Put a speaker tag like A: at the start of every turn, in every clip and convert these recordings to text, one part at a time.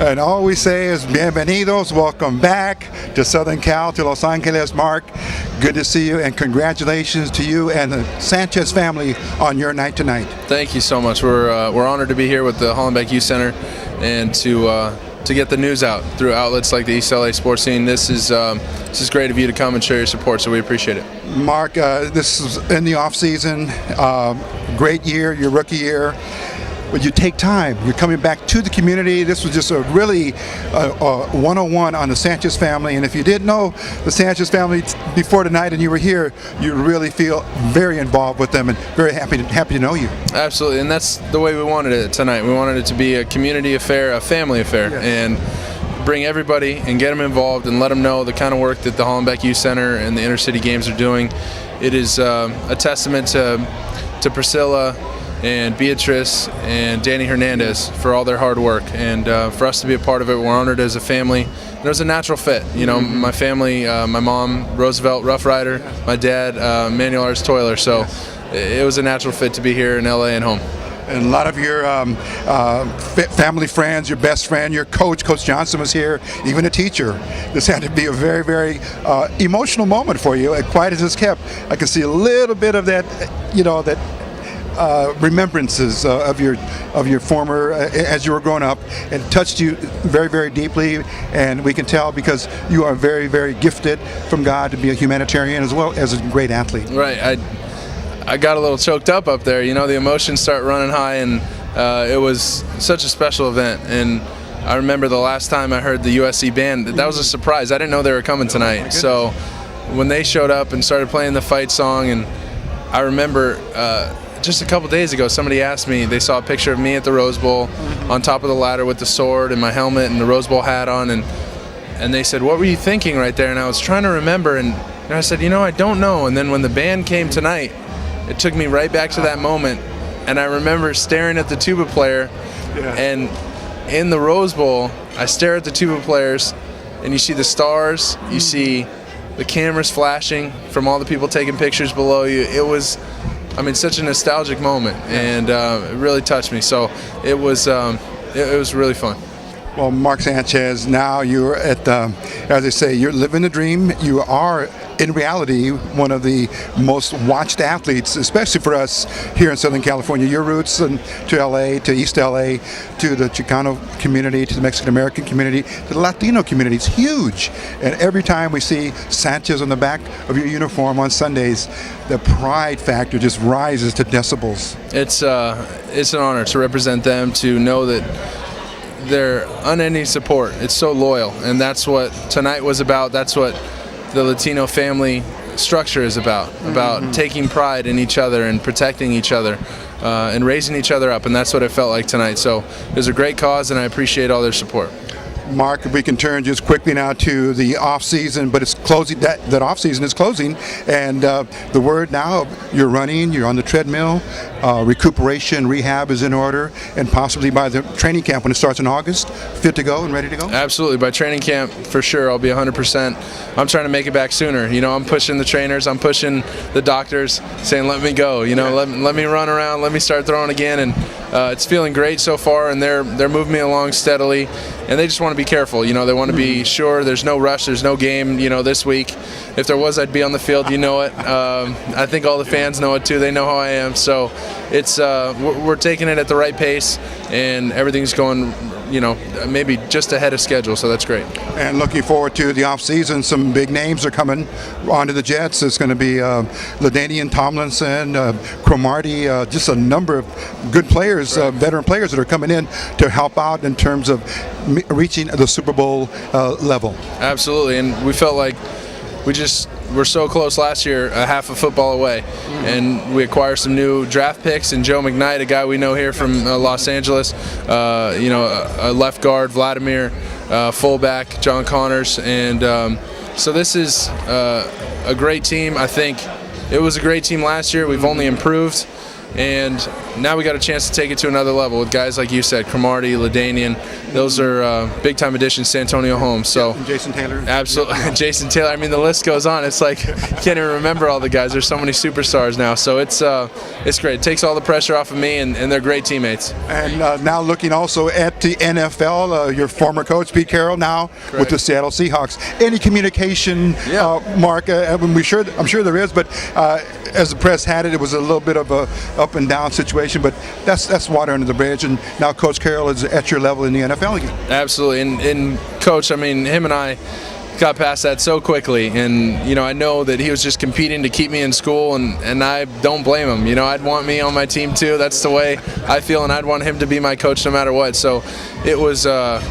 A: And all we say is bienvenidos, welcome back to Southern Cal, to Los Angeles. Mark, good to see you, and congratulations to you and the Sanchez family on your night tonight.
B: Thank you so much. We're honored to be here with the Hollenbeck Youth Center and to get the news out through outlets like the East LA Sports Scene. This is great of you to come and show your support, so we appreciate it.
A: Mark, this is in the off season, great year, your rookie year. But you take time. You're coming back to the community. This was just a really 101 on the Sanchez family. And if you didn't know the Sanchez family before tonight and you were here, you really feel very involved with them and very happy to know you.
B: Absolutely, and that's the way we wanted it tonight. We wanted it to be a community affair, a family affair,
A: yes.
B: And bring everybody and get them involved and let them know the kind of work that the Hollenbeck Youth Center and the Inner City Games are doing. It is a testament to Priscilla and Beatrice and Danny Hernandez for all their hard work, and for us to be a part of it. We're honored as a family. And it was a natural fit. You know, my family, my mom, Roosevelt Rough Rider, my dad, Manuel Arts Toiler. So it was a natural fit to be here in LA and home.
A: And a lot of your family friends, your best friend, your coach, Coach Johnson was here, even a teacher. This had to be a very, very emotional moment for you. And quiet as it's kept, I can see a little bit of that, remembrances of your former as you were growing up, and touched you very, very deeply. And we can tell because you are very, very gifted from God to be a humanitarian as well as a great athlete.
B: Right. I got a little choked up there. You know, the emotions start running high, and it was such a special event. And I remember the last time I heard the USC band, that was a surprise. I didn't know they were coming tonight. So when they showed up and started playing the fight song, and I remember just a couple days ago, somebody asked me, they saw a picture of me at the Rose Bowl on top of the ladder with the sword and my helmet and the Rose Bowl hat on, and they said, what were you thinking right there? And I was trying to remember, and I said, I don't know. And then when the band came tonight, it took me right back to that moment, and I remember staring at the tuba player, and in the Rose Bowl, I stare at the tuba players, and you see the stars, you see the cameras flashing from all the people taking pictures below you. It was, such a nostalgic moment, and it really touched me. So it was really fun.
A: Well, Mark Sanchez, now you're at as they say, you're living the dream. You are, in reality, one of the most watched athletes, especially for us here in Southern California. Your roots to LA, to East LA, to the Chicano community, to the Mexican American community, to the Latino community. It's huge. And every time we see Sanchez on the back of your uniform on Sundays, the pride factor just rises to decibels. It's
B: an honor to represent them, to know that their unending support. It's so loyal, and that's what tonight was about. That's what the Latino family structure is about taking pride in each other and protecting each other and raising each other up, and that's what it felt like tonight. So it was a great cause, and I appreciate all their support.
A: Mark, if we can turn just quickly now to the off season, but it's closing. That off season is closing, and the word now, you're running, you're on the treadmill, recuperation, rehab is in order, and possibly by the training camp when it starts in August, fit to go and ready to go.
B: Absolutely, by training camp for sure, I'll be 100%. I'm trying to make it back sooner. I'm pushing the trainers, I'm pushing the doctors, saying let me go. Let me run around, let me start throwing again, and it's feeling great so far, and they're moving me along steadily, and they just want to be careful. They want to be sure there's no rush, there's no game, this week. If there was, I'd be on the field, it. I think all the fans know it too. They know how I am. So it's we're taking it at the right pace, and everything's going, maybe just ahead of schedule. So that's great.
A: And looking forward to the off season. Some big names are coming onto the Jets. It's going to be LaDainian Tomlinson, Cromartie, just a number of good players, veteran players that are coming in to help out in terms of reaching the Super Bowl level.
B: Absolutely, and we felt like we're so close last year, a half a football away, and we acquired some new draft picks, and Joe McKnight, a guy we know here from Los Angeles, a left guard, Vladimir, fullback, John Connors, and so this is a great team. I think it was a great team last year. We've only improved. And now we got a chance to take it to another level with guys like you said, Cromartie, LaDainian. Those are big-time additions. Santonio Holmes. So
A: and Jason Taylor.
B: Absolutely, Jason Taylor. I mean, the list goes on. It's like you can't even remember all the guys. There's so many superstars now. So it's great. It takes all the pressure off of me, and they're great teammates.
A: And now looking also at the NFL, your former coach Pete Carroll now with the Seattle Seahawks. Any communication, Mark? I'm sure there is, but as the press had it, it was a little bit of a up and down situation. But that's water under the bridge. And now Coach Carroll is at your level in the NFL again.
B: Absolutely, and Coach, I mean, him and I got past that so quickly, and I know that he was just competing to keep me in school, and I don't blame him. I'd want me on my team too. That's the way I feel, and I'd want him to be my coach no matter what. So it was a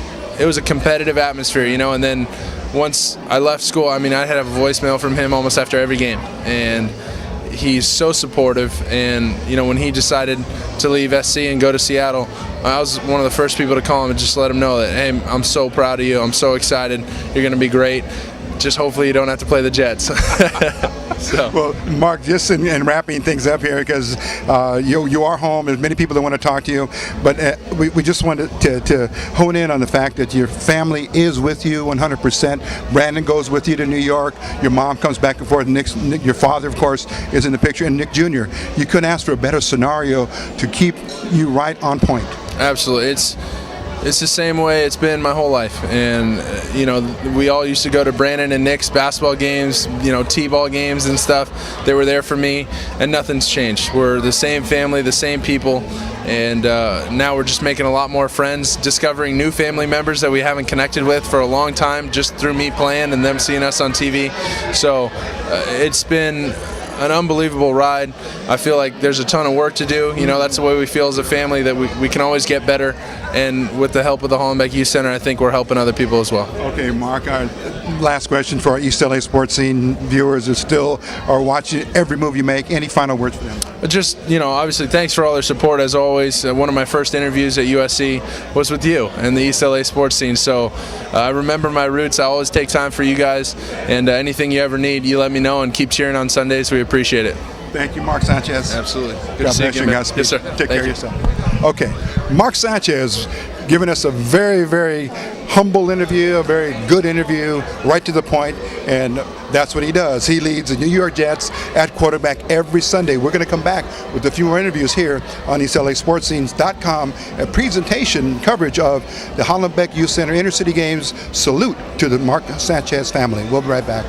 B: competitive atmosphere, and then once I left school, I mean, I had a voicemail from him almost after every game, and he's so supportive. And when he decided to leave SC and go to Seattle, I was one of the first people to call him and just let him know that, hey, I'm so proud of you. I'm so excited. You're going to be great. Just hopefully you don't have to play the Jets. So.
A: Well, Mark, just in wrapping things up here, because you are home. There's many people that want to talk to you, but we just wanted to hone in on the fact that your family is with you 100%. Brandon goes with you to New York. Your mom comes back and forth. Nick, your father, of course, is in the picture, and Nick Jr. You couldn't ask for a better scenario to keep you right on point.
B: Absolutely. It's the same way it's been my whole life, and we all used to go to Brandon and Nick's basketball games, t-ball games and stuff. They were there for me, and nothing's changed. We're the same family, the same people, and now we're just making a lot more friends, discovering new family members that we haven't connected with for a long time, just through me playing and them seeing us on TV. So it's been an unbelievable ride. I feel like there's a ton of work to do. That's the way we feel as a family, that we can always get better. And with the help of the Hollenbeck Youth Center, I think we're helping other people as well.
A: Okay, Mark, our last question for our East LA Sports Scene viewers who still are watching every move you make. Any final words for them?
B: Just, obviously, thanks for all their support as always. One of my first interviews at USC was with you and the East LA Sports Scene. So I remember my roots. I always take time for you guys. And anything you ever need, you let me know, and keep cheering on Sundays. We appreciate it.
A: Thank you, Mark Sanchez.
B: Absolutely.
A: Good to see you again, guys.
B: Yes, sir.
A: Take care of yourself. Okay, Mark Sanchez giving us a very, very humble interview, a very good interview, right to the point, and that's what he does. He leads the New York Jets at quarterback every Sunday. We're going to come back with a few more interviews here on EastLASportsScenes.com, a presentation coverage of the Hollenbeck Youth Center Inner City Games. Salute to the Mark Sanchez family. We'll be right back.